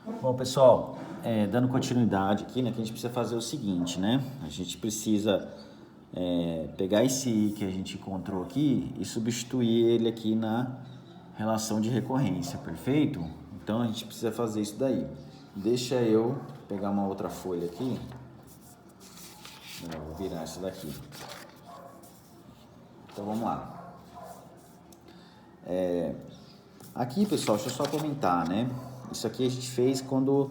Bom, pessoal, dando continuidade aqui, né, que a gente precisa fazer o seguinte, né? A gente precisa pegar esse I que a gente encontrou aqui e substituir ele aqui na relação de recorrência, perfeito? Então, a gente precisa fazer isso daí. Deixa eu pegar uma outra folha aqui. Vou virar essa daqui. Então, vamos lá. Aqui, pessoal, deixa eu só comentar, né? Isso aqui a gente fez quando,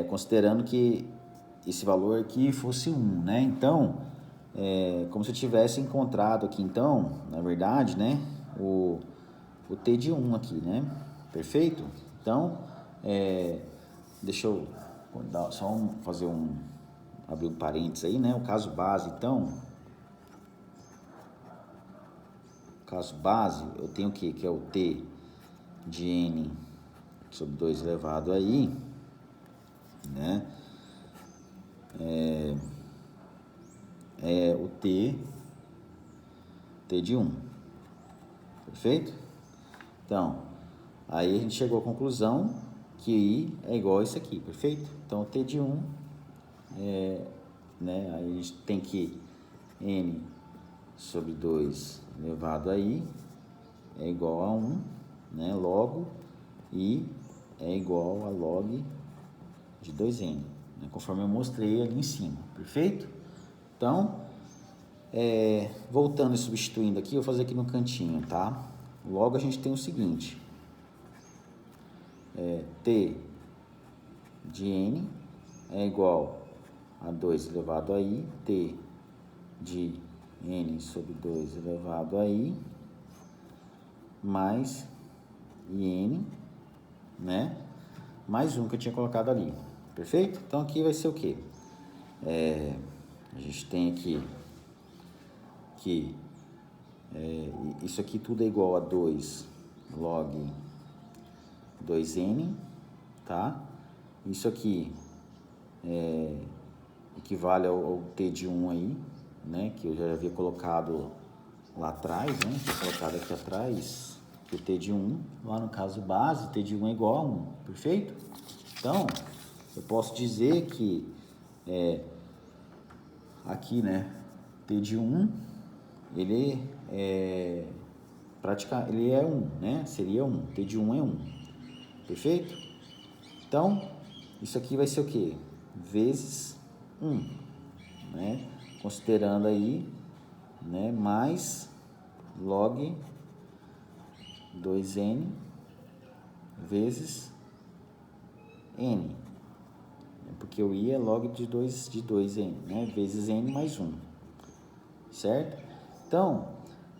considerando que esse valor aqui fosse 1, né? Então, como se eu tivesse encontrado aqui, então, na verdade, né? O T de 1 aqui, né? Perfeito? Então, deixa eu fazer abrir um parênteses aí, né? O caso base, então, caso base, eu tenho o quê? Que é o T de N sobre 2 elevado a I, né? O T de 1, perfeito? Então, aí a gente chegou à conclusão que I é igual a isso aqui, perfeito? Então, o T de 1, né? Aí a gente tem que N sobre 2 elevado a I é igual a 1, né? Logo, I é igual a log de 2N, né? Conforme eu mostrei ali em cima, perfeito? Então, voltando e substituindo aqui, eu vou fazer aqui no cantinho, tá? Logo a gente tem o seguinte, T de N é igual a 2 elevado a I, T de N sobre 2 elevado a I, mais IN, né? Mais um que eu tinha colocado ali, perfeito? Então aqui vai ser o quê? A gente tem aqui que isso aqui tudo é igual a 2 log 2N, tá? Isso aqui equivale ao T de 1 aí, né? Que eu já havia colocado lá atrás, né? Vou colocado aqui atrás, que o T de 1, lá no caso base, T de 1 é igual a 1, perfeito? Então, eu posso dizer que aqui, né? T de 1, ele é ele é 1, né? Seria 1, T de 1 é 1, perfeito? Então, isso aqui vai ser o quê? Vezes 1, né? Considerando aí, né? Mais log 2N vezes N. Porque o I é log de 2N, né? Vezes N mais 1, certo? Então,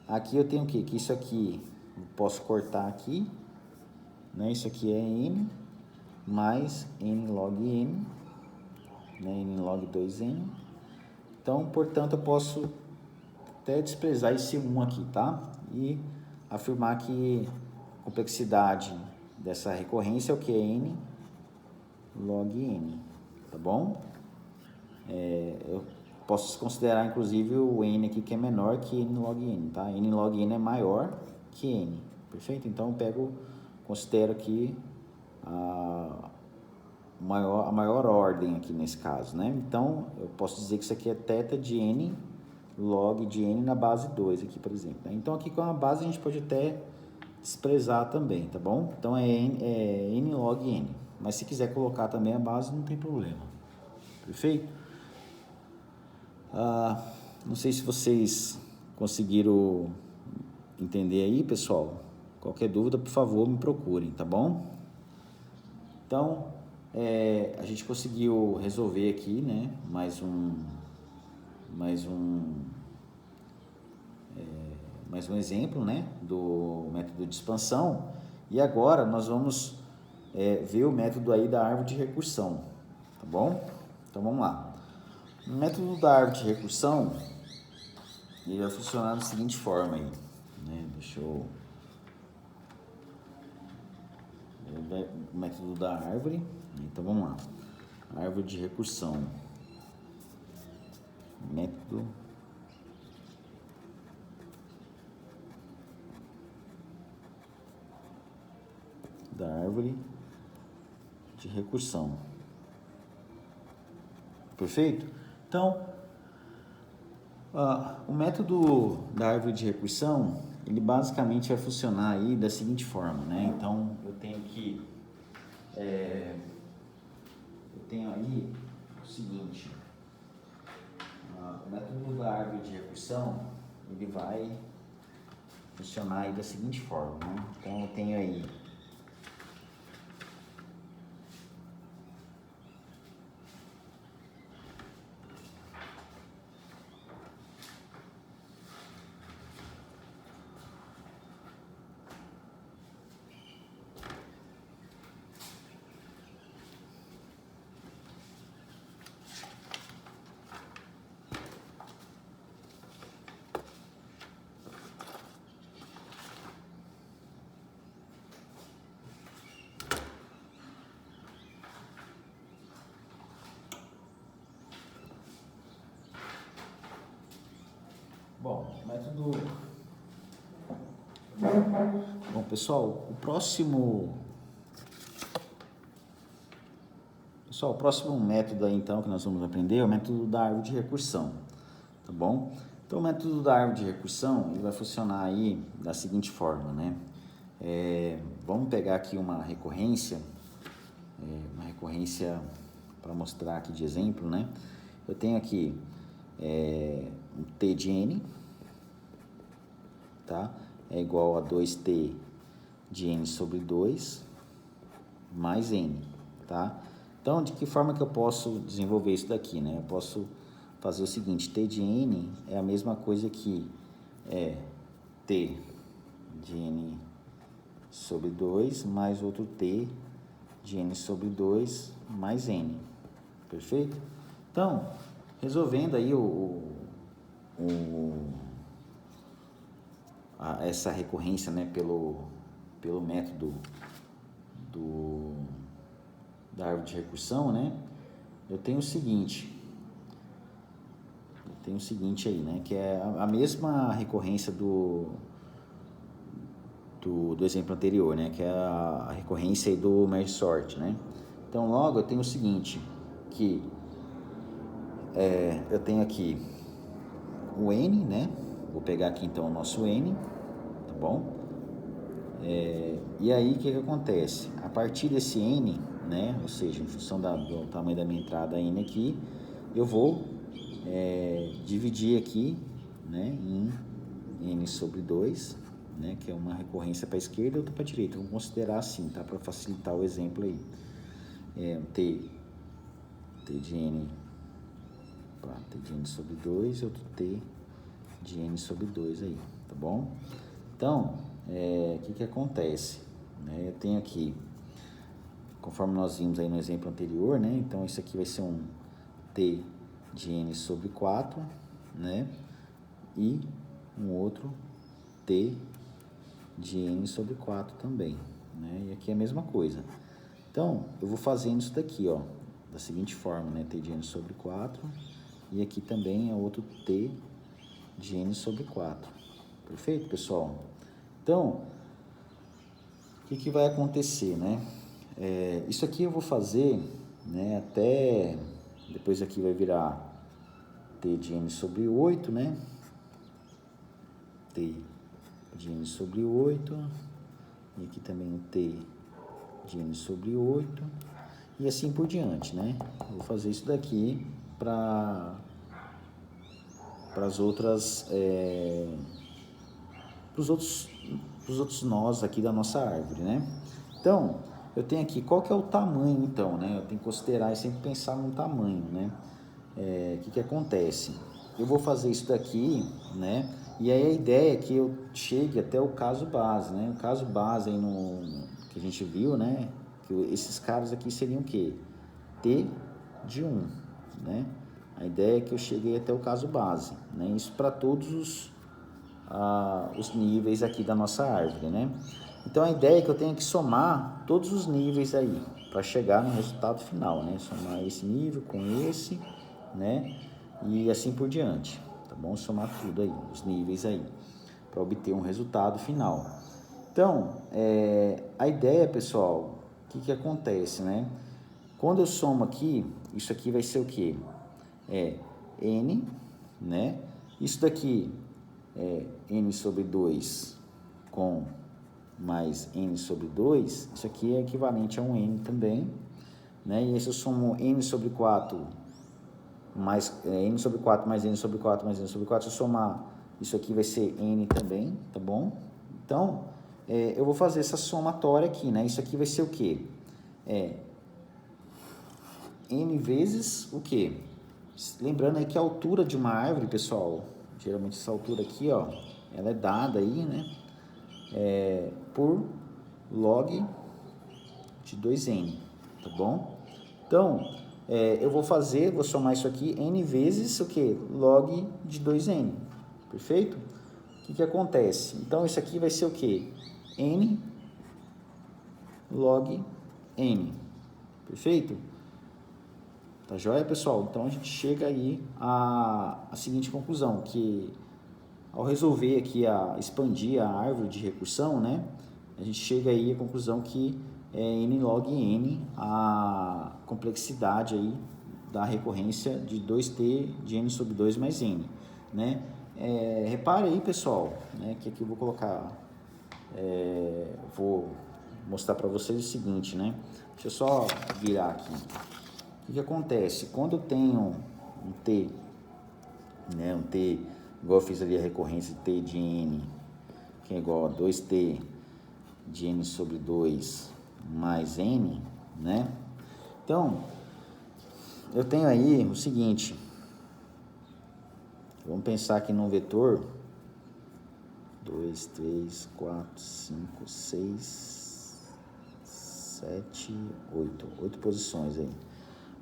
aqui eu tenho o quê? Que isso aqui eu posso cortar aqui, né? Isso aqui é N mais N log N, né? N log 2N. Então, portanto, eu posso até desprezar esse 1 aqui, tá? E afirmar que a complexidade dessa recorrência é o que? É N log N, tá bom? Eu posso considerar, inclusive, o N aqui que é menor que N log N, tá? N log N é maior que N, perfeito? Então, eu considero aqui a maior ordem aqui nesse caso, né? Então, eu posso dizer que isso aqui é θ de N log de N na base 2 aqui, por exemplo, né? Então, aqui com a base a gente pode até desprezar também, tá bom? Então, é N log N. Mas se quiser colocar também a base, não tem problema. Perfeito? Não sei se vocês conseguiram entender aí, pessoal. Qualquer dúvida, por favor, me procurem, tá bom? Então, a gente conseguiu resolver aqui, né? Mais um exemplo, né? Do método de expansão. E agora nós vamos ver o método aí da árvore de recursão, tá bom? Então vamos lá. O método da árvore de recursão, ele vai funcionar da seguinte forma aí, né? Deixa eu... O método da árvore, então vamos lá. Árvore de recursão. Método da árvore de recursão. Perfeito? Então, o método da árvore de recursão, ele basicamente vai funcionar aí da seguinte forma, né? Então, eu tenho aí o seguinte, o método da árvore de recursão, ele vai funcionar aí da seguinte forma, né? Então, eu tenho aí Bom, pessoal, o próximo método aí, então, que nós vamos aprender é o método da árvore de recursão, tá bom? Então, o método da árvore de recursão, ele vai funcionar aí da seguinte forma, né? Vamos pegar aqui uma recorrência para mostrar aqui de exemplo, né? Eu tenho aqui um t de n, tá? É igual a 2t de n sobre 2 mais n, tá? Então, de que forma que eu posso desenvolver isso daqui, né? Eu posso fazer o seguinte, t de n é a mesma coisa que t de n sobre 2 mais outro t de n sobre 2 mais n, perfeito? Então, resolvendo aí essa recorrência, né, pelo método da árvore de recursão, né, eu tenho o seguinte aí, né, que é a mesma recorrência do exemplo anterior, né, que é a recorrência aí do merge sort, né. Então, logo, eu tenho o seguinte, que eu tenho aqui o n, né, vou pegar aqui então o nosso n, tá bom? E aí, o que acontece? A partir desse n, né, ou seja, em função do tamanho da minha entrada n aqui, eu vou dividir aqui, né, em n sobre 2, né, que é uma recorrência para a esquerda e outra para a direita. Vamos considerar assim, tá, para facilitar o exemplo aí. T de n sobre 2 e outro t de n sobre 2 aí, tá bom? Então, o que acontece? Eu tenho aqui, conforme nós vimos aí no exemplo anterior, né? Então, isso aqui vai ser um t de n sobre 4, né? E um outro t de n sobre 4 também, né? E aqui é a mesma coisa. Então, eu vou fazendo isso daqui, ó, da seguinte forma, né? T de n sobre 4 e aqui também é outro t de n sobre 4. Perfeito, pessoal? Então, o que vai acontecer, né? Isso aqui eu vou fazer, né, até depois aqui vai virar t de n sobre 8, né? T de n sobre 8 e aqui também o t de n sobre 8 e assim por diante, né? Eu vou fazer isso daqui para as outras para os outros nós aqui da nossa árvore, né? Então, eu tenho aqui, qual que é o tamanho, então, né? Eu tenho que considerar e sempre pensar no tamanho, né? O que acontece? Eu vou fazer isso daqui, né? E aí a ideia é que eu chegue até o caso base, né? O caso base aí que a gente viu, né? Que esses caras aqui seriam o quê? T de 1, né? A ideia é que eu cheguei até o caso base, né? Isso para todos os níveis aqui da nossa árvore, né? Então, a ideia é que eu tenho que somar todos os níveis aí, para chegar no resultado final, né? Somar esse nível com esse, né? E assim por diante, tá bom? Somar tudo aí, os níveis aí, para obter um resultado final. Então, a ideia, pessoal, o que acontece, né? Quando eu somo aqui, isso aqui vai ser o quê? É n, né? Isso daqui é n sobre 2 com mais n sobre 2, isso aqui é equivalente a um n também, né? E aí se eu somo n sobre 4 mais n sobre 4 mais n sobre 4 mais n sobre 4, se eu somar, isso aqui vai ser n também, tá bom? Então, eu vou fazer essa somatória aqui, né? Isso aqui vai ser o quê? N vezes o quê? Lembrando aí que a altura de uma árvore, pessoal, geralmente essa altura aqui, ó, ela é dada aí, né? Por log de 2n, tá bom? Então, eu vou somar isso aqui, n vezes o quê? Log de 2n, perfeito? O que acontece? Então, isso aqui vai ser o quê? N log n, perfeito? Tá joia, pessoal? Então, a gente chega aí à seguinte conclusão, que ao resolver aqui, expandir a árvore de recursão, né? A gente chega aí à conclusão que é n log n a complexidade aí da recorrência de 2t de n sobre 2 mais n, né? Repare aí, pessoal, né, que aqui eu vou colocar, vou mostrar para vocês o seguinte, né? Deixa eu só virar aqui. O que acontece? Quando eu tenho um t, né, um t, igual eu fiz ali a recorrência de t de n, que é igual a 2t de n sobre 2 mais n, né? Então, eu tenho aí o seguinte, vamos pensar aqui num vetor, 2, 3, 4, 5, 6, 7, 8 posições aí.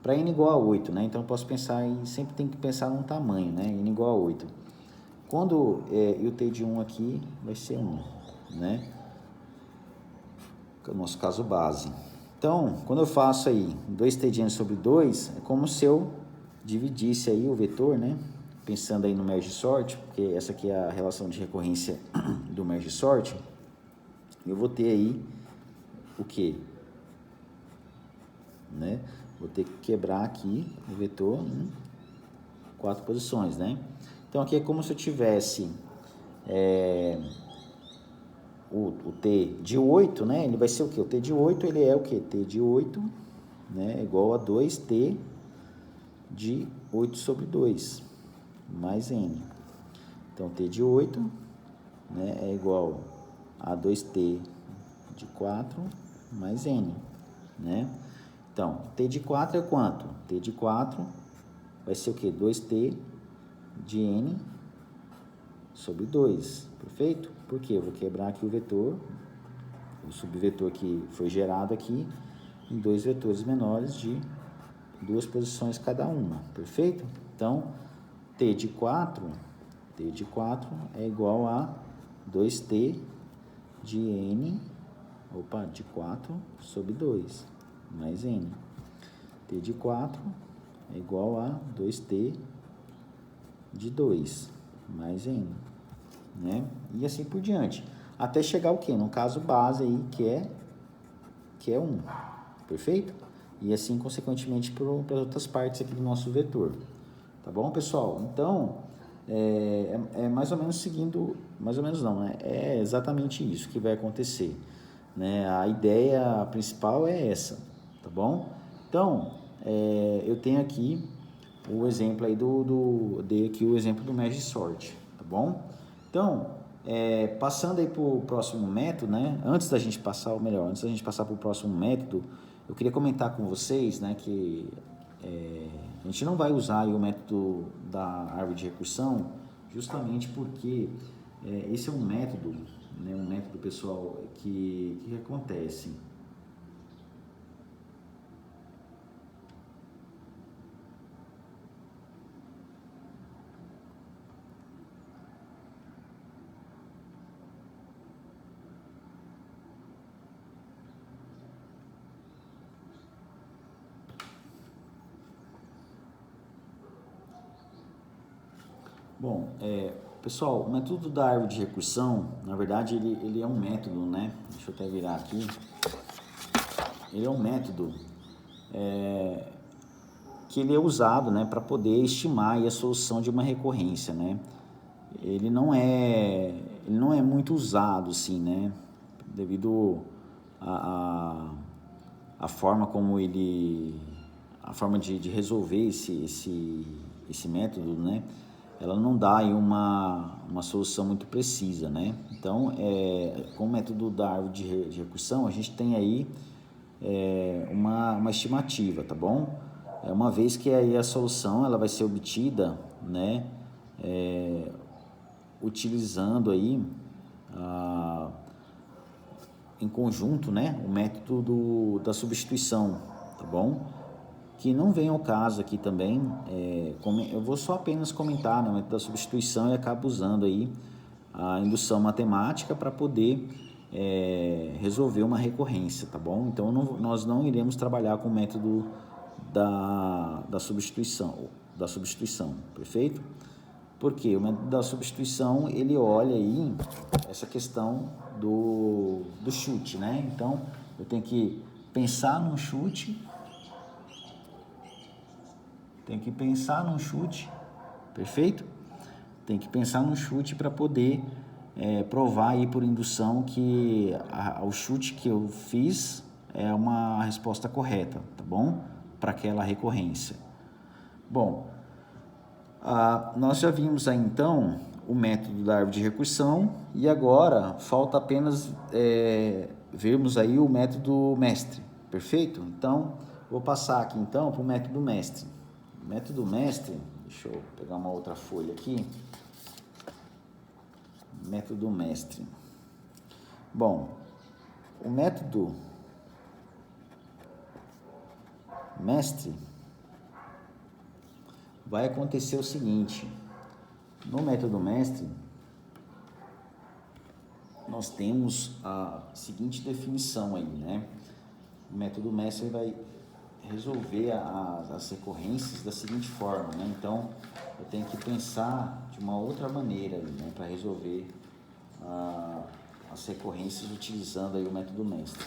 Para n igual a 8, né? Então, eu posso pensar em, sempre tem que pensar num tamanho, né? n igual a 8. Quando o t de 1 aqui vai ser 1, né? Que é o nosso caso base. Então, quando eu faço aí 2t de n sobre 2, é como se eu dividisse aí o vetor, né? Pensando aí no merge sort, porque essa aqui é a relação de recorrência do merge sort, eu vou ter aí o quê? Né? Vou ter que quebrar aqui o vetor em 4 posições, né? Então, aqui é como se eu tivesse o t de 8, né? Ele vai ser o quê? O t de 8, ele é o quê? T de 8, né? É igual a 2t de 8 sobre 2, mais n. Então, t de 8, né, é igual a 2t de 4 mais n, né? Então, t de 4 é quanto? T de 4 vai ser o quê? 2t de n sobre 2, perfeito? Por quê? Eu vou quebrar aqui o vetor, o subvetor que foi gerado aqui, em 2 vetores menores de 2 posições cada uma, perfeito? Então, t de 4 é igual a 2t de n, de 4 sobre 2, mais n. t de 4 é igual a 2t de 2, mais n, né? E assim por diante. Até chegar o quê? No caso base aí, que é 1, perfeito? E assim, consequentemente, para outras partes aqui do nosso vetor. Tá bom, pessoal? Então, mais ou menos seguindo, mais ou menos não, né? É exatamente isso que vai acontecer, né? A ideia principal é essa, tá bom? Então, eu tenho aqui o exemplo aí dei aqui o exemplo do merge sort, tá bom? Então, passando aí para o próximo método, né? Antes da gente passar para o próximo método, eu queria comentar com vocês, né, que a gente não vai usar aí o método da árvore de recursão, justamente porque esse é um método, né, pessoal, que acontece. Bom, pessoal, o método da árvore de recursão, na verdade, ele é um método, né? Deixa eu até virar aqui. Ele é um método que ele é usado, né, para poder estimar aí a solução de uma recorrência, né? Ele não é muito usado, assim, né, devido a forma como a forma de resolver esse método, né, ela não dá aí uma solução muito precisa, né? Então, com o método da árvore de recursão, a gente tem aí uma estimativa, tá bom? Uma vez que aí a solução ela vai ser obtida, né, utilizando aí em conjunto, né, o método da substituição, tá bom? Que não vem ao caso aqui também, eu vou só apenas comentar, né, o método da substituição e acabo usando aí a indução matemática para poder resolver uma recorrência, tá bom? Então nós não iremos trabalhar com o método da substituição, perfeito? Porque o método da substituição ele olha aí essa questão do chute, né? Então eu tenho que pensar num chute, perfeito? Tem que pensar num chute para poder provar aí por indução que o chute que eu fiz é uma resposta correta, tá bom? Para aquela recorrência. Bom, nós já vimos aí então o método da árvore de recursão e agora falta apenas vermos aí o método mestre, perfeito? Então, vou passar aqui então para o método mestre. O método mestre, deixa eu pegar uma outra folha aqui. Método mestre. Bom, o método mestre vai acontecer o seguinte: no método mestre nós temos a seguinte definição aí, né? O método mestre vai resolver as recorrências da seguinte forma, né? Então eu tenho que pensar de uma outra maneira, né, para resolver as recorrências utilizando aí o método mestre.